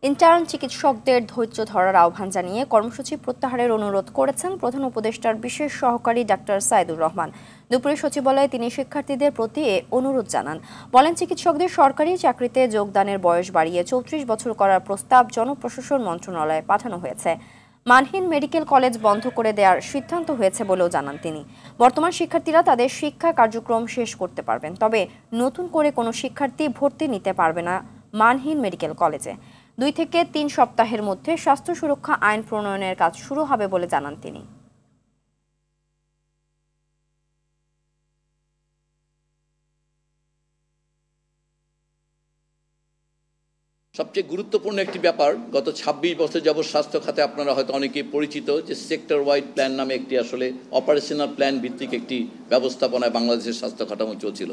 Intern চিকিৎসকদের ধৈর্য ধরার আহ্বান জানিয়ে কর্মসূচি প্রত্যাহারের অনুরোধ করেছেন প্রধান উপদেষ্টার বিশেষ সহকারী ডাক্তার সাইদুর রহমান। দুপুরে সচিবালয়ে তিনি শিক্ষার্থীদের প্রতি অনুরোধ জানান। বলেন, চিকিৎসকদের সরকারি চাকরিতে যোগদানের বয়স বাড়িয়ে 34 বছর করার প্রস্তাব জনপ্রশাসন মন্ত্রণালয়ে পাঠানো হয়েছে। মানহীন মেডিকেল কলেজ বন্ধ করে দেওয়ার সিদ্ধান্ত হয়েছে বলেও জানান তিনি। বর্তমান শিক্ষার্থীরা তাদের শিক্ষা কার্যক্রম শেষ করতে পারবেন, তবে নতুন করে কোনো শিক্ষার্থী ভর্তি নিতে পারবে না মানহীন মেডিকেল কলেজে। 2 থেকে 3 সপ্তাহের মধ্যে স্বাস্থ্য সুরক্ষা আইন প্রণয়নের কাজ শুরু হবে বলে জানান তিনি। সবচেয়ে গুরুত্বপূর্ণ একটি ব্যাপার, গত 26 বছর যাবৎ স্বাস্থ্য খাতে আপনারা হয়তো অনেকেই পরিচিত যে সেক্টর ওয়াইড প্ল্যান নামে একটি আসলে অপারেশনাল প্ল্যান ভিত্তিক একটি ব্যবস্থাপনায় বাংলাদেশের স্বাস্থ্য কাঠামো চলছিল।